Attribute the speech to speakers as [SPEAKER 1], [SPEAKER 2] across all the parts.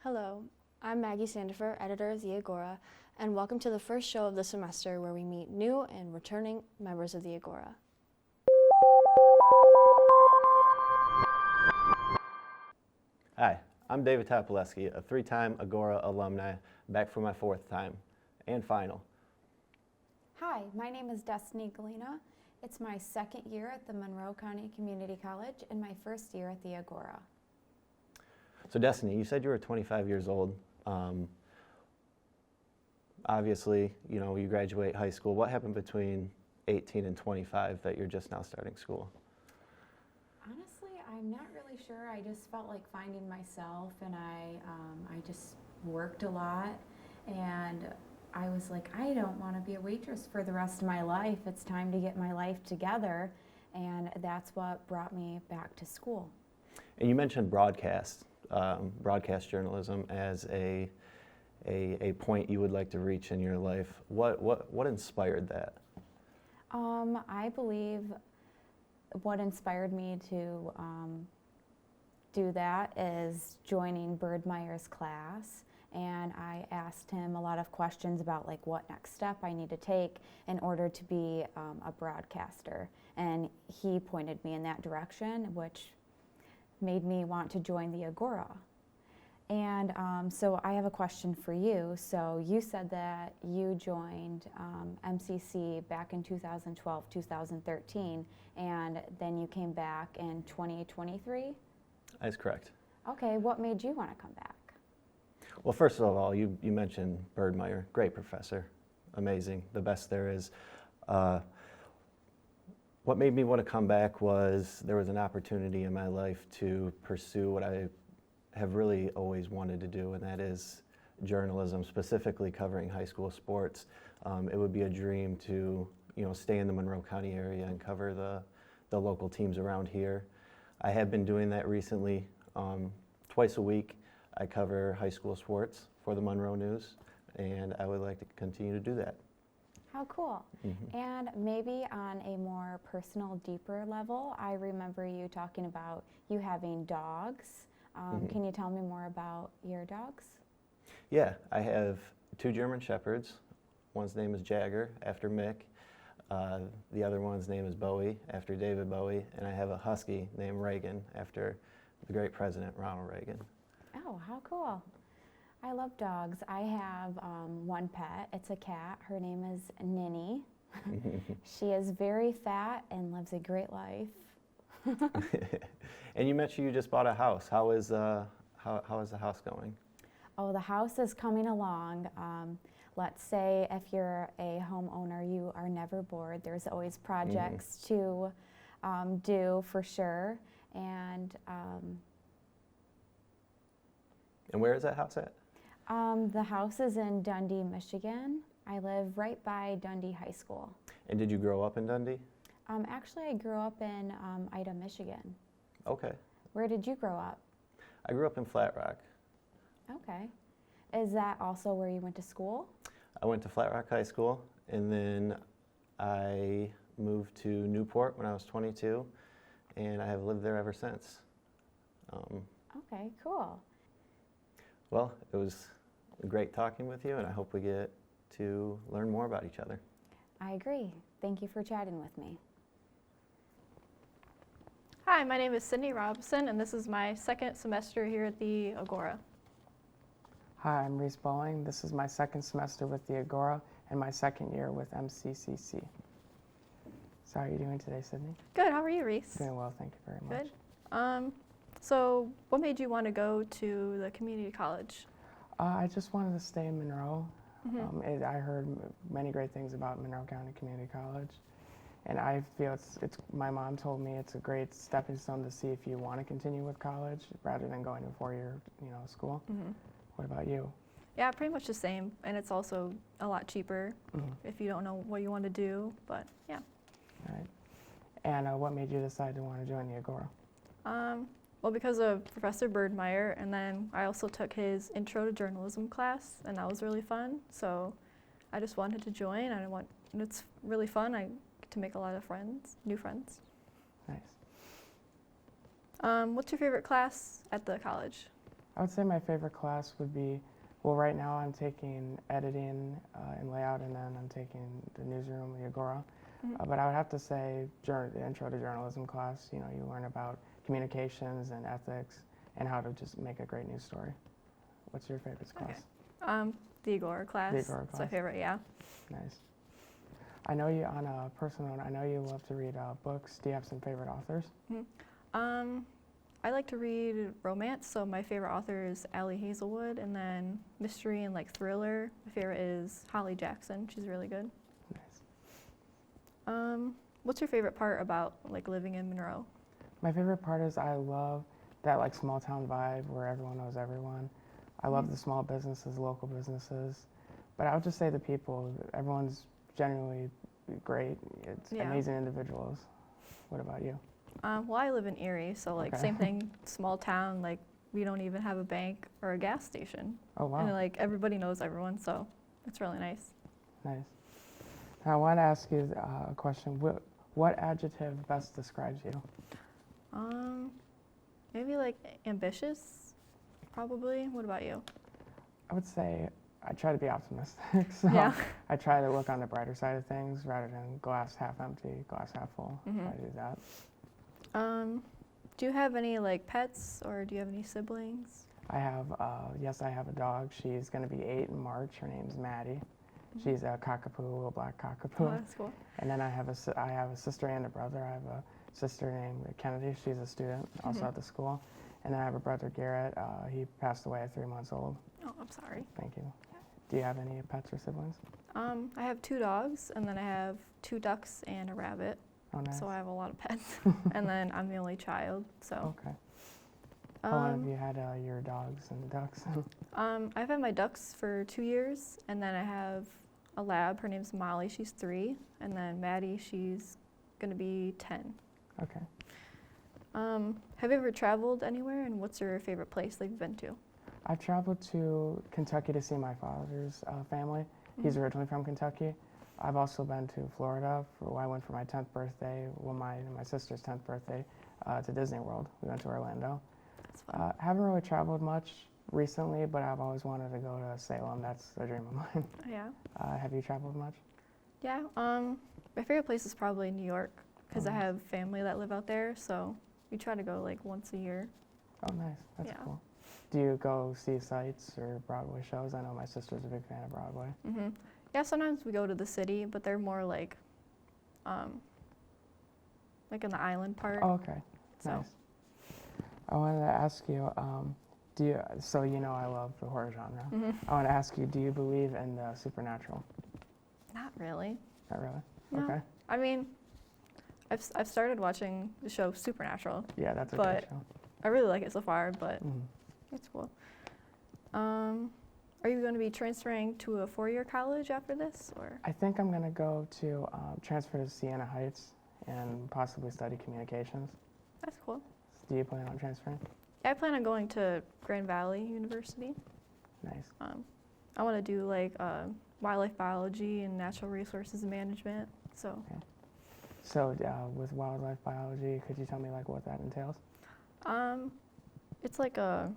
[SPEAKER 1] Hello, I'm Maggie Sandifer, editor of the Agora, and welcome to the first show of the semester where we meet new and returning members of the Agora.
[SPEAKER 2] Hi, I'm David Topoleski, a three-time Agora alumni, back for my fourth time and final.
[SPEAKER 3] Hi, my name is Destiny Galena. It's my second year at the Monroe County Community College and my first year at the Agora.
[SPEAKER 2] So Destiny, you said you were 25 years old. Obviously, you graduate high school. What happened between 18 and 25 that you're just now starting school?
[SPEAKER 3] Honestly, I'm not really sure. I just felt like finding myself, and I just worked a lot, and I was like, I don't want to be a waitress for the rest of my life. It's time to get my life together, and that's what brought me back to school.
[SPEAKER 2] And you mentioned broadcast journalism as a point you would like to reach in your life. What inspired that?
[SPEAKER 3] I believe what inspired me to do that is joining Birdmeier's class, and I asked him a lot of questions about like what next step I need to take in order to be a broadcaster, and he pointed me in that direction, which made me want to join the Agora. And so I have a question for you. So you said that you joined MCC back in 2012, 2013, and then you came back in 2023?
[SPEAKER 2] That's correct.
[SPEAKER 3] Okay, what made you want to come back?
[SPEAKER 2] Well, first of all, you mentioned Birdmeier, great professor, amazing, the best there is. What made me want to come back was there was an opportunity in my life to pursue what I have really always wanted to do, and that is journalism, specifically covering high school sports. It would be a dream to stay in the Monroe County area and cover the local teams around here. I have been doing that recently. Twice a week I cover high school sports for the Monroe News, and I would like to continue to do that.
[SPEAKER 3] How cool.
[SPEAKER 2] Mm-hmm.
[SPEAKER 3] And maybe on a more personal, deeper level, I remember you talking about you having dogs.
[SPEAKER 2] Mm-hmm.
[SPEAKER 3] Can you tell me more about your dogs?
[SPEAKER 2] Yeah, I have two German Shepherds. One's name is Jagger, after Mick. The other one's name is Bowie, after David Bowie. And I have a husky named Reagan, after the great President Ronald Reagan.
[SPEAKER 3] Oh, how cool. I love dogs. I have one pet. It's a cat. Her name is Ninny. She is very fat and lives a great life.
[SPEAKER 2] And you mentioned you just bought a house. How is the house going?
[SPEAKER 3] Oh, the house is coming along. Let's say if you're a homeowner, you are never bored. There's always projects to do for sure. And
[SPEAKER 2] where is that house at?
[SPEAKER 3] the house is in Dundee, Michigan. I live right by Dundee High School.
[SPEAKER 2] And did you grow up in Dundee?
[SPEAKER 3] Actually, I grew up in Ida, Michigan.
[SPEAKER 2] Okay.
[SPEAKER 3] Where did you grow up?
[SPEAKER 2] I grew up in Flat Rock.
[SPEAKER 3] Okay. Is that also where you went to school?
[SPEAKER 2] I went to Flat Rock High School, and then I moved to Newport when I was 22, and I have lived there ever since.
[SPEAKER 3] Okay, cool.
[SPEAKER 2] Well, it was great talking with you, and I hope we get to learn more about each other.
[SPEAKER 3] I agree. Thank you for chatting with me.
[SPEAKER 4] Hi, my name is Sydney Robinson, and this is my second semester here at the Agora.
[SPEAKER 5] Hi, I'm Reese Bowling. This is my second semester with the Agora and my second year with MCCC. So how are you doing today, Sydney?
[SPEAKER 4] Good, how are you, Reese?
[SPEAKER 5] Doing well, thank you very much.
[SPEAKER 4] Good. So what made you want to go to the community college?
[SPEAKER 5] I just wanted to stay in Monroe.
[SPEAKER 4] Mm-hmm.
[SPEAKER 5] I heard many great things about Monroe County Community College, and I feel it's my mom told me it's a great stepping stone to see if you want to continue with college rather than going to a four-year school.
[SPEAKER 4] Mm-hmm.
[SPEAKER 5] What about you?
[SPEAKER 4] Yeah, pretty much the same, and it's also a lot cheaper if you don't know what you want to do, but yeah.
[SPEAKER 5] All right. And what made you decide to want to join the Agora?
[SPEAKER 4] Well, because of Professor Birdmeier, and then I also took his Intro to Journalism class, and that was really fun. So I just wanted to join, and it's really fun. I get to make a lot of friends, new friends.
[SPEAKER 5] Nice.
[SPEAKER 4] What's your favorite class at the college?
[SPEAKER 5] I would say my favorite class would be, well, right now I'm taking editing and layout, and then I'm taking the newsroom, the Agora. But I would have to say the intro to journalism class. You know, you learn about communications and ethics and how to just make a great news story. What's your favorite class?
[SPEAKER 4] The Agora class.
[SPEAKER 5] The Agora
[SPEAKER 4] It's my
[SPEAKER 5] class.
[SPEAKER 4] favorite, yeah.
[SPEAKER 5] Nice. I know you, on a personal note, I know you love to read books. Do you have some favorite authors?
[SPEAKER 4] I like to read romance, so my favorite author is Allie Hazelwood, and then mystery and like thriller. My favorite is Holly Jackson. She's really good.
[SPEAKER 5] Nice.
[SPEAKER 4] What's your favorite part about like living in Monroe?
[SPEAKER 5] My favorite part is I love that like small town vibe where everyone knows everyone. I love the small businesses, local businesses. But I would just say the people, everyone's genuinely great. It's amazing individuals. What about you?
[SPEAKER 4] Well, I live in Erie, so like
[SPEAKER 5] Okay.
[SPEAKER 4] same thing, small town, like we don't even have a bank or a gas station.
[SPEAKER 5] Oh, wow.
[SPEAKER 4] And like everybody knows everyone, so it's really nice.
[SPEAKER 5] Nice. Now, I want to ask you a question. What adjective best describes you?
[SPEAKER 4] Maybe like ambitious, probably. What about you?
[SPEAKER 5] I would say I try to be optimistic. So
[SPEAKER 4] Yeah.
[SPEAKER 5] I try to look on the brighter side of things rather than glass half empty, glass half full. I try to do that.
[SPEAKER 4] Do you have any like pets or do you have any siblings?
[SPEAKER 5] I have, yes, I have a dog. She's going to be 8 in March. Her name's Maddie. She's a cockapoo, a little black cockapoo.
[SPEAKER 4] Oh, that's cool.
[SPEAKER 5] And then I have a sister and a brother. I have a sister named Kennedy. She's a student also at the school. And then I have a brother, Garrett. He passed away at 3 months old.
[SPEAKER 4] Oh, I'm sorry.
[SPEAKER 5] Thank you. Do you have any pets or siblings?
[SPEAKER 4] I have 2 dogs, and then I have 2 ducks and a rabbit.
[SPEAKER 5] Oh, nice.
[SPEAKER 4] So I have a lot of pets. And then I'm the only child, so.
[SPEAKER 5] Okay. How long have you had your dogs and ducks?
[SPEAKER 4] I've had my ducks for 2 years, and then I have a lab. Her name's Molly. She's 3, and then Maddie. She's gonna be 10.
[SPEAKER 5] Okay.
[SPEAKER 4] Have you ever traveled anywhere, and what's your favorite place that you've been to?
[SPEAKER 5] I've traveled to Kentucky to see my father's family. He's originally from Kentucky. I've also been to Florida. I went for my 10th birthday, my sister's 10th birthday, to Disney World. We went to Orlando.
[SPEAKER 4] That's fun.
[SPEAKER 5] Haven't really traveled much recently, but I've always wanted to go to Salem. That's a dream of mine.
[SPEAKER 4] Yeah.
[SPEAKER 5] Have you traveled much?
[SPEAKER 4] Yeah. My favorite place is probably New York because I
[SPEAKER 5] nice.
[SPEAKER 4] have family that live out there. So we try to go like once a year.
[SPEAKER 5] Oh, nice. That's
[SPEAKER 4] Yeah.
[SPEAKER 5] cool. Do you go see sites or Broadway shows? I know my sister's a big fan of Broadway.
[SPEAKER 4] Yeah. Sometimes we go to the city, but they're more like in the island part.
[SPEAKER 5] Oh, okay.
[SPEAKER 4] So.
[SPEAKER 5] Nice. I wanted to ask you, so you know I love the horror genre. I want to ask you, do you believe in the supernatural?
[SPEAKER 4] Not really.
[SPEAKER 5] Not really?
[SPEAKER 4] No.
[SPEAKER 5] Okay.
[SPEAKER 4] I mean, I've started watching the show Supernatural.
[SPEAKER 5] Yeah, that's a
[SPEAKER 4] But-
[SPEAKER 5] great show.
[SPEAKER 4] I really like it so far, but
[SPEAKER 5] Mhm.
[SPEAKER 4] it's cool. Are you going to be transferring to a 4-year college after this, or?
[SPEAKER 5] I think I'm going to go to transfer to Siena Heights and possibly study communications.
[SPEAKER 4] That's cool.
[SPEAKER 5] Do you plan on transferring?
[SPEAKER 4] I plan on going to Grand Valley University.
[SPEAKER 5] Nice.
[SPEAKER 4] I want to do like wildlife biology and natural resources management. So
[SPEAKER 5] So with wildlife biology, could you tell me like what that entails?
[SPEAKER 4] it's like so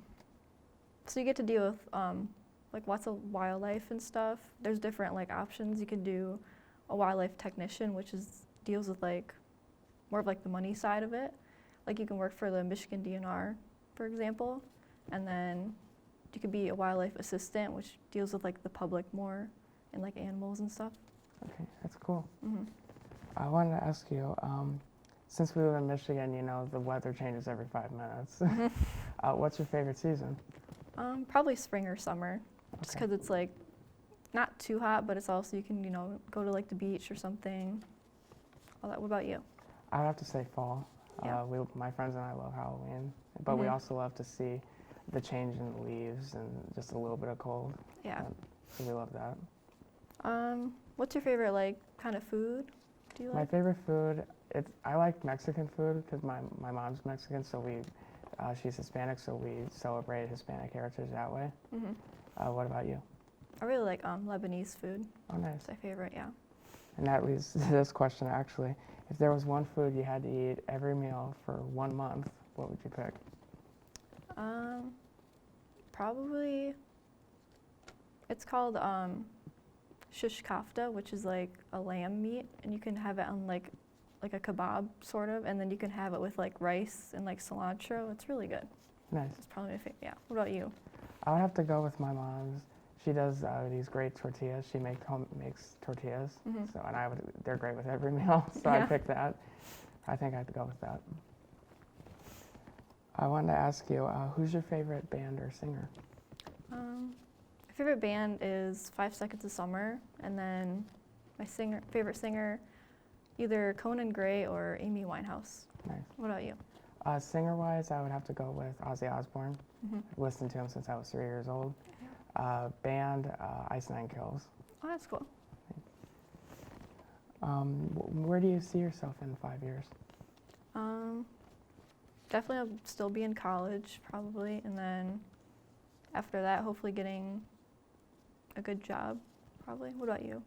[SPEAKER 4] you get to deal with like lots of wildlife and stuff. There's different like options. You can do a wildlife technician, which deals with like more of like the money side of it. Like you can work for the Michigan DNR, for example, and then you could be a wildlife assistant, which deals with like the public more and like animals and stuff.
[SPEAKER 5] Okay, that's cool.
[SPEAKER 4] hmm
[SPEAKER 5] I wanted to ask you, since we live in Michigan, you know, the weather changes every 5 minutes. What's your favorite season?
[SPEAKER 4] Probably spring or summer, just
[SPEAKER 5] Okay.
[SPEAKER 4] because it's like not too hot, but it's also you can go to like the beach or something. All that. What about you?
[SPEAKER 5] I would have to say fall.
[SPEAKER 4] Yeah.
[SPEAKER 5] My friends and I love Halloween, but we
[SPEAKER 4] Mhm.
[SPEAKER 5] also love to see the change in the leaves and just a little bit of cold.
[SPEAKER 4] Yeah.
[SPEAKER 5] So we love that.
[SPEAKER 4] What's your favorite like kind of food? Do you
[SPEAKER 5] My
[SPEAKER 4] like?
[SPEAKER 5] favorite food, I like Mexican food because my mom's Mexican, so she's Hispanic, so we celebrate Hispanic heritage that way.
[SPEAKER 4] hmm
[SPEAKER 5] What about you?
[SPEAKER 4] I really like Lebanese food.
[SPEAKER 5] Oh, nice.
[SPEAKER 4] It's my favorite. Yeah.
[SPEAKER 5] And that leads to this question actually. If there was one food you had to eat every meal for 1 month, what would you pick?
[SPEAKER 4] Probably, it's called shish kofta, which is like a lamb meat, and you can have it on like a kebab sort of, and then you can have it with like rice and like cilantro. It's really good.
[SPEAKER 5] Nice.
[SPEAKER 4] It's probably my favorite. Yeah. What about you?
[SPEAKER 5] I would have to go with my mom's. She does these great tortillas. She makes tortillas,
[SPEAKER 4] Mhm.
[SPEAKER 5] so they're great with every meal. So I
[SPEAKER 4] Yeah.
[SPEAKER 5] picked that. I think I'd go with that. I wanted to ask you, who's your favorite band or singer?
[SPEAKER 4] My favorite band is 5 Seconds of Summer, and then my favorite singer, either Conan Gray or Amy Winehouse.
[SPEAKER 5] Nice.
[SPEAKER 4] What about you?
[SPEAKER 5] Singer-wise, I would have to go with Ozzy Osbourne.
[SPEAKER 4] Mhm.
[SPEAKER 5] I've listened to him since I was 3 years old. Band, Ice Nine Kills.
[SPEAKER 4] Oh, that's cool.
[SPEAKER 5] Where do you see yourself in 5 years?
[SPEAKER 4] Definitely I'll still be in college probably, and then after that hopefully getting a good job probably. What about you?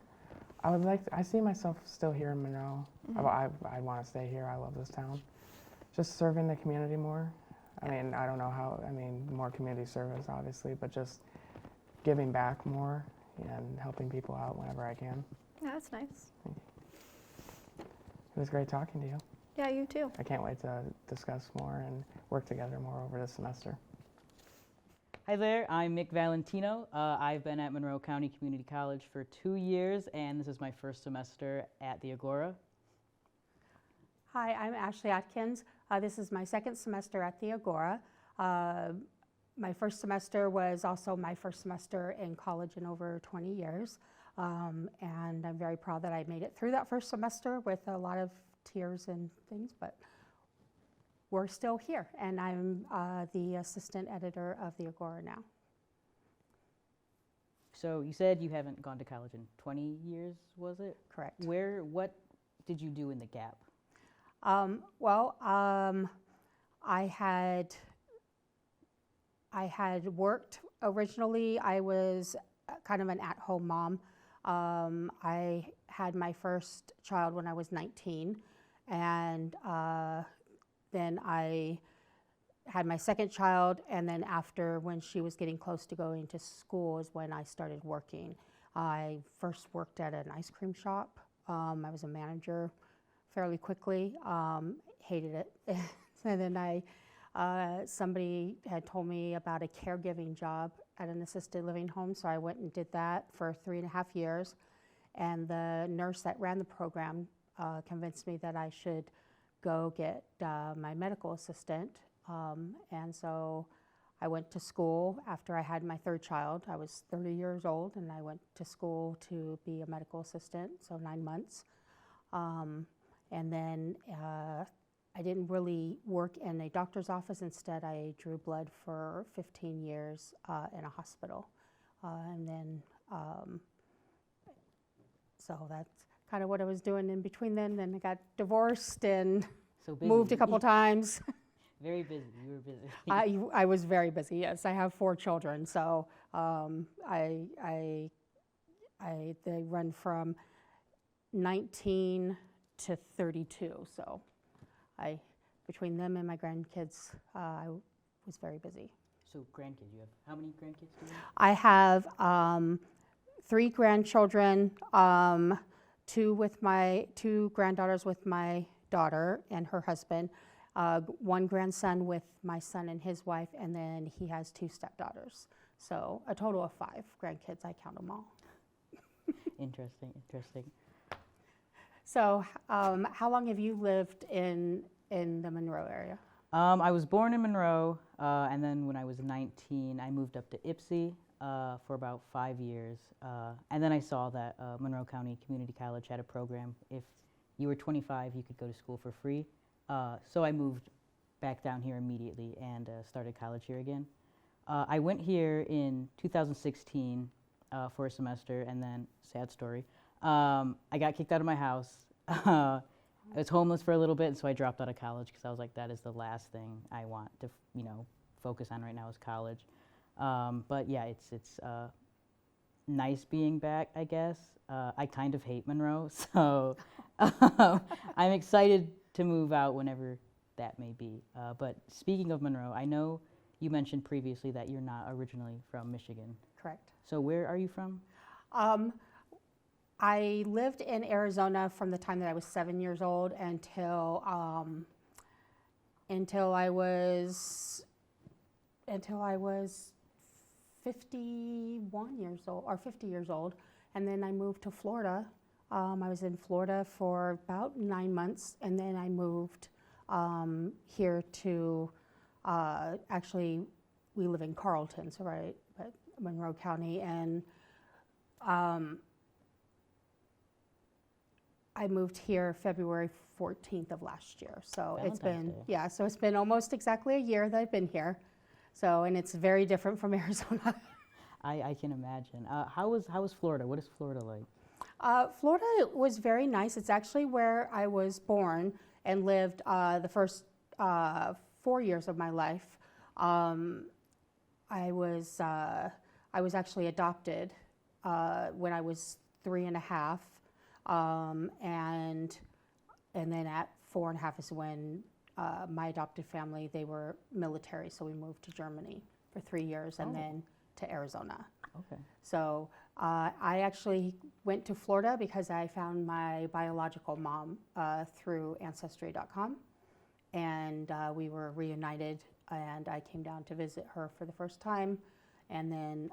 [SPEAKER 5] I see myself still here in Monroe.
[SPEAKER 4] Mhm.
[SPEAKER 5] I want to stay here. I love this town. Just serving the community more. I mean, I don't know how, more community service obviously, but just giving back more and helping people out whenever I can.
[SPEAKER 4] Yeah, that's nice.
[SPEAKER 5] It was great talking to you.
[SPEAKER 4] Yeah, you too.
[SPEAKER 5] I can't wait to discuss more and work together more over this semester.
[SPEAKER 6] Hi there, I'm Mick Valentino. I've been at Monroe County Community College for 2 years, and this is my first semester at the Agora.
[SPEAKER 7] Hi, I'm Ashley Atkins. This is my second semester at the Agora. My first semester was also my first semester in college in over 20 years. And I'm very proud that I made it through that first semester with a lot of tears and things, but we're still here. And I'm the assistant editor of the Agora now.
[SPEAKER 6] So you said you haven't gone to college in 20 years, was it?
[SPEAKER 7] Correct.
[SPEAKER 6] What did you do in the gap?
[SPEAKER 7] I had worked originally. I was kind of an at-home mom. I had my first child when I was 19, and then I had my second child, and then after, when she was getting close to going to school, is when I started working. I first worked at an ice cream shop. I was a manager fairly quickly, hated it. And then somebody had told me about a caregiving job at an assisted living home, so I went and did that for 3.5 years. And the nurse that ran the program convinced me that I should go get my medical assistant. And so I went to school after I had my third child. I was 30 years old, and I went to school to be a medical assistant, so 9 months. And then I didn't really work in a doctor's office. Instead, I drew blood for 15 years in a hospital. So that's kind of what I was doing in between then. Then I got divorced and
[SPEAKER 6] So busy.
[SPEAKER 7] moved a couple times.
[SPEAKER 6] Very busy. You were busy.
[SPEAKER 7] I was very busy, yes. I have 4 children, so they run from 19 to 32, so between them and my grandkids, I was very busy.
[SPEAKER 6] So grandkids, you have how many grandkids do you have?
[SPEAKER 7] I have 3 grandchildren, 2 granddaughters with my daughter and her husband, 1 grandson with my son and his wife, and then he has 2 stepdaughters. So a total of 5 grandkids, I count them all.
[SPEAKER 6] Interesting.
[SPEAKER 7] So how long have you lived in the Monroe area?
[SPEAKER 6] I was born in Monroe, and then when I was 19, I moved up to Ypsi for about 5 years. And then I saw that Monroe County Community College had a program. If you were 25, you could go to school for free. So I moved back down here immediately and started college here again. I went here in 2016 for a semester, and then, sad story, I got kicked out of my house. I was homeless for a little bit, and so I dropped out of college because I was like, that is the last thing I want to, focus on right now is college. But yeah, it's nice being back, I guess. I kind of hate Monroe, so I'm excited to move out whenever that may be. But speaking of Monroe, I know you mentioned previously that you're not originally from Michigan.
[SPEAKER 7] Correct.
[SPEAKER 6] So where are you from?
[SPEAKER 7] I lived in Arizona from the time that I was 7 years old until I was 51 years old or 50 years old, and then I moved to Florida. I was in Florida for about 9 months, and then I moved here to actually we live in Carlton, so right at Monroe County, and I moved here February 14th of last year. So it's been,
[SPEAKER 6] Valentine's Day.
[SPEAKER 7] so it's been almost exactly a year that I've been here. So, and it's very different from Arizona.
[SPEAKER 6] I can imagine. How was Florida? What is Florida like?
[SPEAKER 7] Florida was very nice. It's actually where I was born and lived the first 4 years of my life. I was actually adopted when I was 3.5. And then at 4.5 is when my adopted family, they were military, so we moved to Germany for 3 years and then to Arizona.
[SPEAKER 6] Okay.
[SPEAKER 7] So I actually went to Florida because I found my biological mom through Ancestry.com, and we were reunited, and I came down to visit her for the first time, and then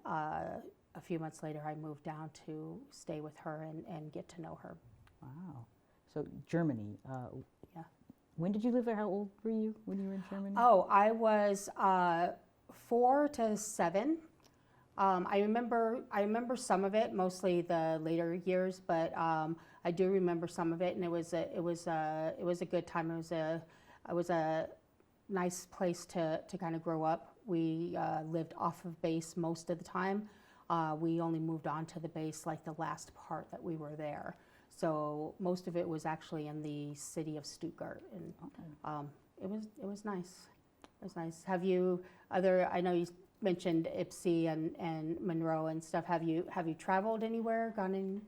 [SPEAKER 7] a few months later, I moved down to stay with her and get to know her.
[SPEAKER 6] Wow. So Germany.
[SPEAKER 7] Yeah.
[SPEAKER 6] When did you live there? How old were you when you were in Germany?
[SPEAKER 7] Oh, I was 4 to 7. I remember some of it, mostly the later years, but I do remember some of it, and it was a good time. It was a nice place to kind of grow up. We lived off of base most of the time. We only moved on to the base like the last part that we were there. So most of it was actually in the city of Stuttgart, and it was nice. It was nice. Have you I know you mentioned Ipsy and Monroe and stuff. Have you traveled anywhere? Gone in?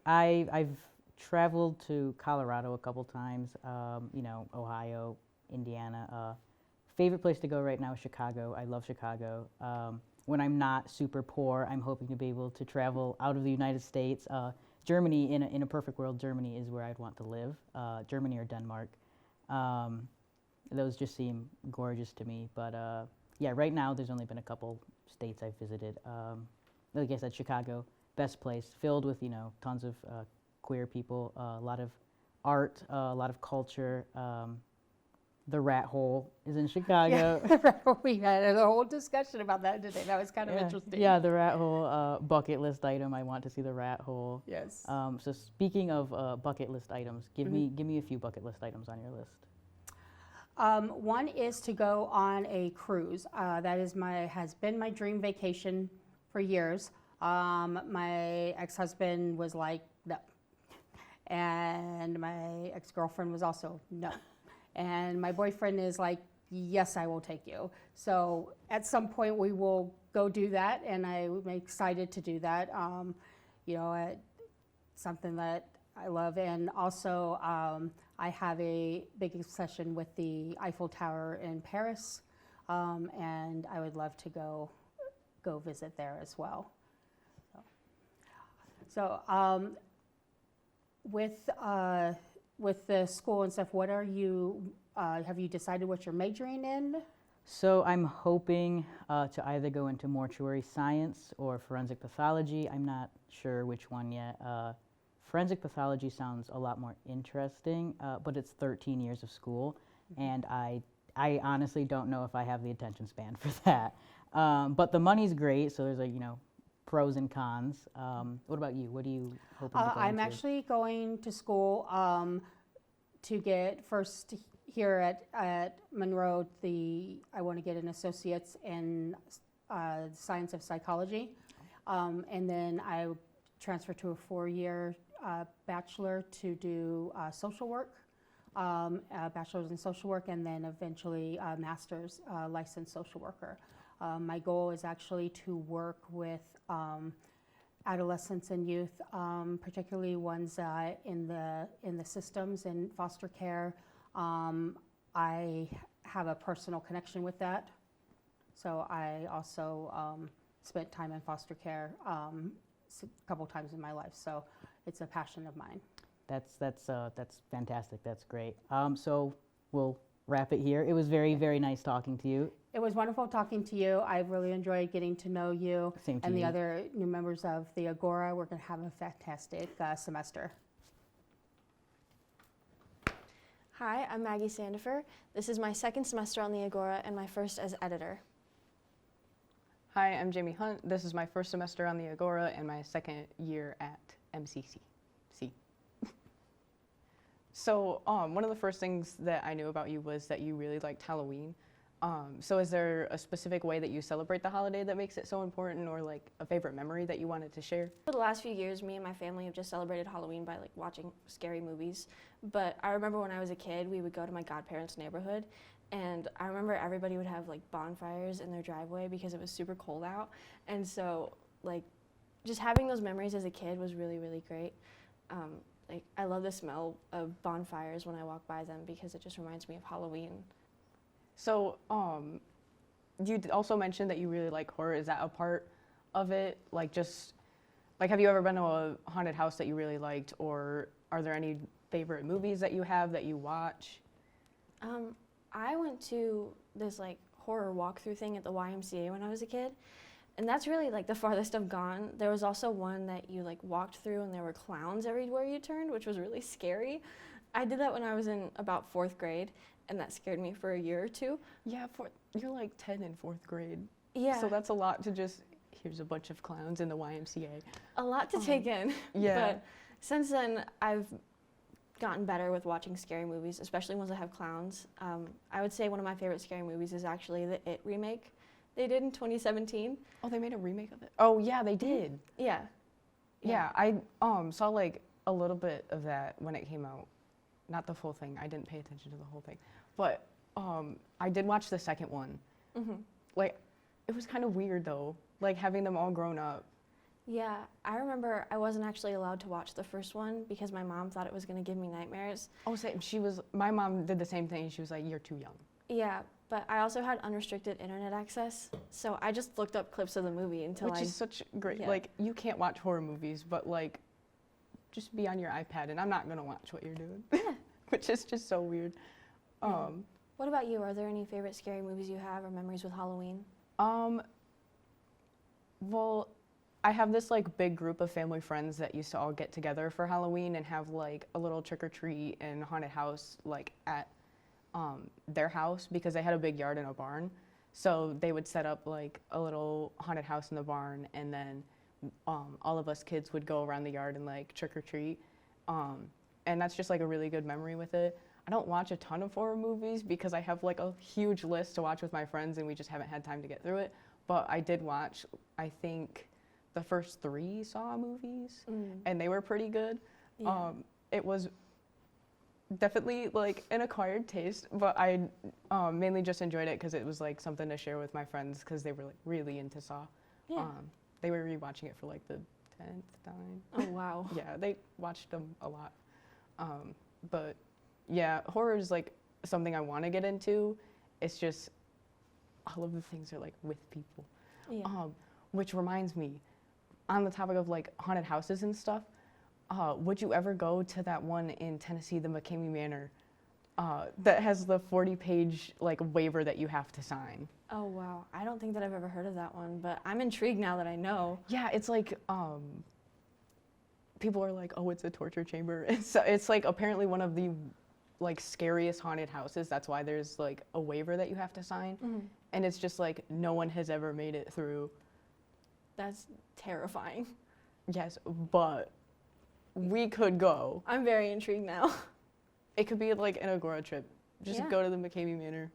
[SPEAKER 6] I've traveled to Colorado a couple times. Ohio, Indiana. Favorite place to go right now is Chicago. I love Chicago. When I'm not super poor, I'm hoping to be able to travel out of the United States. Germany, in a perfect world, Germany is where I'd want to live. Germany or Denmark. Those just seem gorgeous to me. But yeah, right now there's only been a couple states I've visited. Like I said, Chicago, best place, filled with tons of queer people, a lot of art, a lot of culture. The rat hole is in Chicago.
[SPEAKER 7] Yeah, we had a whole discussion about that today. That was kind of interesting.
[SPEAKER 6] Yeah, the rat hole, bucket list item. I want to see the rat hole.
[SPEAKER 7] Yes.
[SPEAKER 6] So speaking of bucket list items, give me a few bucket list items on your list.
[SPEAKER 7] One is to go on a cruise. That has been my dream vacation for years. My ex-husband was like, no. And my ex-girlfriend was also no. And my boyfriend is like, yes, I will take you. So at some point we will go do that, and I'm excited to do that. Something that I love. And also I have a big obsession with the Eiffel Tower in Paris, and I would love to go visit there as well. So with the school and stuff, what are you, have you decided what you're majoring in?
[SPEAKER 6] So I'm hoping to either go into mortuary science or forensic pathology. I'm not sure which one yet. Forensic pathology sounds a lot more interesting, but it's 13 years of school, and I honestly don't know if I have the attention span for that. But the money's great, so there's pros and cons. What about you? What do you hope to go into?
[SPEAKER 7] I'm actually going to school to get first here at Monroe. I want to get an associate's in science of psychology, and then I transfer to a 4-year bachelor to do social work, bachelor's in social work, and then eventually a master's licensed social worker. My goal is actually to work with adolescents and youth, particularly ones in the systems in foster care. I have a personal connection with that, So I also spent time in foster care a couple times in my life. So it's a passion of mine.
[SPEAKER 6] That's fantastic. That's great. So we'll wrap it here. It was very, very nice talking to you.
[SPEAKER 7] It was wonderful talking to you. I really enjoyed getting to know you
[SPEAKER 6] Same to
[SPEAKER 7] and the
[SPEAKER 6] you.
[SPEAKER 7] other new members of the Agora. We're going to have a fantastic semester.
[SPEAKER 1] Hi, I'm Maggie Sandifer. This is my second semester on the Agora and my first as editor.
[SPEAKER 8] Hi, I'm Jamie Hunt. This is my first semester on the Agora and my second year at MCC. So one of the first things that I knew about you was that you really liked Halloween. So is there a specific way that you celebrate the holiday that makes it so important, or like a favorite memory that you wanted to share?
[SPEAKER 1] For the last few years, me and my family have just celebrated Halloween by like watching scary movies. But I remember when I was a kid, we would go to my godparents' neighborhood, and I remember everybody would have like bonfires in their driveway because it was super cold out. And so like just having those memories as a kid was really, really great. Like I love the smell of bonfires when I walk by them because it just reminds me of Halloween.
[SPEAKER 8] So you also mentioned that you really like horror. Is that a part of it? Like just, like have you ever been to a haunted house that you really liked, or are there any favorite movies that you have that you watch?
[SPEAKER 1] I went to this like horror walkthrough thing at the YMCA when I was a kid, and that's really like the farthest I've gone. There was also one that you like walked through and there were clowns everywhere you turned, which was really scary. I did that when I was in about 4th grade, and that scared me for a year or two.
[SPEAKER 8] Yeah, you're like 10 in 4th grade.
[SPEAKER 1] Yeah,
[SPEAKER 8] So that's a lot to just, here's a bunch of clowns in the YMCA.
[SPEAKER 1] a lot to take in.
[SPEAKER 8] Yeah.
[SPEAKER 1] But since then, I've gotten better with watching scary movies, especially ones that have clowns. I would say one of my favorite scary movies is actually the It remake they did in 2017.
[SPEAKER 8] Oh, they made a remake of it? Oh, yeah, they did.
[SPEAKER 1] Yeah.
[SPEAKER 8] Yeah, I saw like a little bit of that when it came out. Not the full thing. I didn't pay attention to the whole thing. But I did watch the second one.
[SPEAKER 1] Mm-hmm.
[SPEAKER 8] Like, it was kind of weird though, like having them all grown up.
[SPEAKER 1] Yeah, I remember I wasn't actually allowed to watch the first one because my mom thought it was going to give me nightmares.
[SPEAKER 8] Oh, same. My mom did the same thing. She was like, you're too young.
[SPEAKER 1] Yeah, but I also had unrestricted internet access, so I just looked up clips of the movie until
[SPEAKER 8] Which is such great,
[SPEAKER 1] yeah.
[SPEAKER 8] like, you can't watch horror movies, but like, just be on your iPad and I'm not going to watch what you're doing. Which is just so weird.
[SPEAKER 1] What about you? Are there any favorite scary movies you have or memories with Halloween?
[SPEAKER 8] Well, I have this like big group of family friends that used to all get together for Halloween and have like a little trick or treat and haunted house like at their house because they had a big yard and a barn. So they would set up like a little haunted house in the barn, and then all of us kids would go around the yard and like trick or treat. And that's just like a really good memory with it. I don't watch a ton of horror movies because I have like a huge list to watch with my friends and we just haven't had time to get through it. But I did watch, I think, the first 3 Saw movies, and they were pretty good.
[SPEAKER 1] Yeah.
[SPEAKER 8] It was definitely like an acquired taste, but I mainly just enjoyed it because it was like something to share with my friends because they were like really into Saw.
[SPEAKER 1] Yeah.
[SPEAKER 8] They were rewatching it for like the 10th time.
[SPEAKER 1] Oh, wow.
[SPEAKER 8] Yeah, they watched them a lot. But yeah, horror is like something I want to get into. It's just all of the things are like with people.
[SPEAKER 1] Yeah.
[SPEAKER 8] Which reminds me, on the topic of like haunted houses and stuff, would you ever go to that one in Tennessee, the McCamey Manor, that has the 40-page like waiver that you have to sign?
[SPEAKER 1] Oh, wow. I don't think that I've ever heard of that one, but I'm intrigued now that I know.
[SPEAKER 8] Yeah, it's like people are like, oh, it's a torture chamber. It's like apparently one of the like scariest haunted houses. That's why there's like a waiver that you have to sign. And it's just like no one has ever made it through.
[SPEAKER 1] That's terrifying.
[SPEAKER 8] Yes, but we could go.
[SPEAKER 1] I'm very intrigued now.
[SPEAKER 8] It could be like an Agora trip. Just
[SPEAKER 1] Yeah.
[SPEAKER 8] go to the McCamey Manor.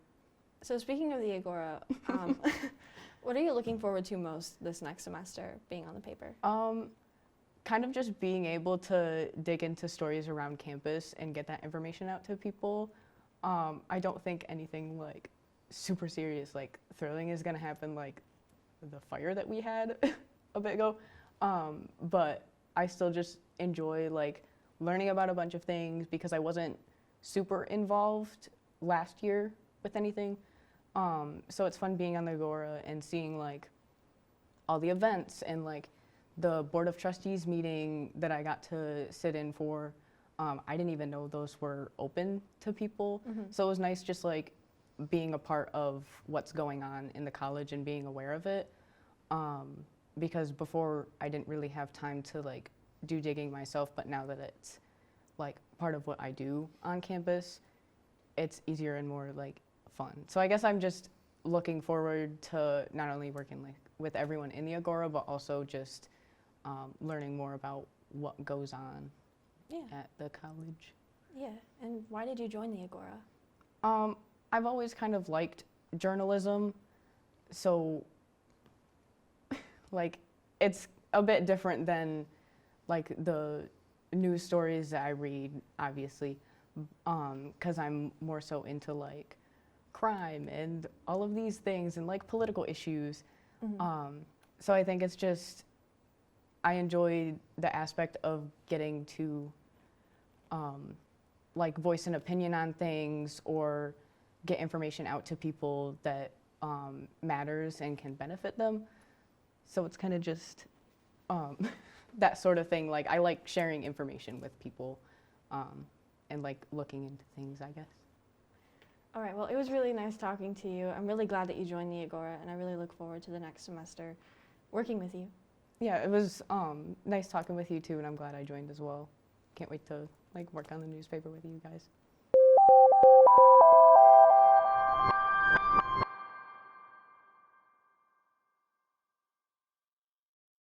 [SPEAKER 1] So speaking of the Agora, what are you looking forward to most this next semester, being on the paper?
[SPEAKER 8] Kind of just being able to dig into stories around campus and get that information out to people. I don't think anything like super serious, like thrilling is gonna happen, like the fire that we had a bit ago. But I still just enjoy like learning about a bunch of things because I wasn't super involved last year with anything. So it's fun being on the Agora and seeing like all the events and like the Board of Trustees meeting that I got to sit in for. I didn't even know those were open to people. So it was nice just like being a part of what's going on in the college and being aware of it. Because before I didn't really have time to like do digging myself, but now that it's like part of what I do on campus, it's easier and more like fun. So I guess I'm just looking forward to not only working like with everyone in the Agora, but also just learning more about what goes on
[SPEAKER 1] Yeah.
[SPEAKER 8] at the college.
[SPEAKER 1] Yeah. And why did you join the Agora?
[SPEAKER 8] I've always kind of liked journalism, so like it's a bit different than like the news stories that I read, obviously, because I'm more so into like crime and all of these things and like political issues. So I think it's just I enjoy the aspect of getting to like voice an opinion on things or get information out to people that matters and can benefit them. So it's kind of just that sort of thing. Like I like sharing information with people and like looking into things, I guess.
[SPEAKER 1] All right. Well, it was really nice talking to you. I'm really glad that you joined the Agora, and I really look forward to the next semester working with you.
[SPEAKER 8] Yeah, it was nice talking with you too, and I'm glad I joined as well. Can't wait to like work on the newspaper with you guys.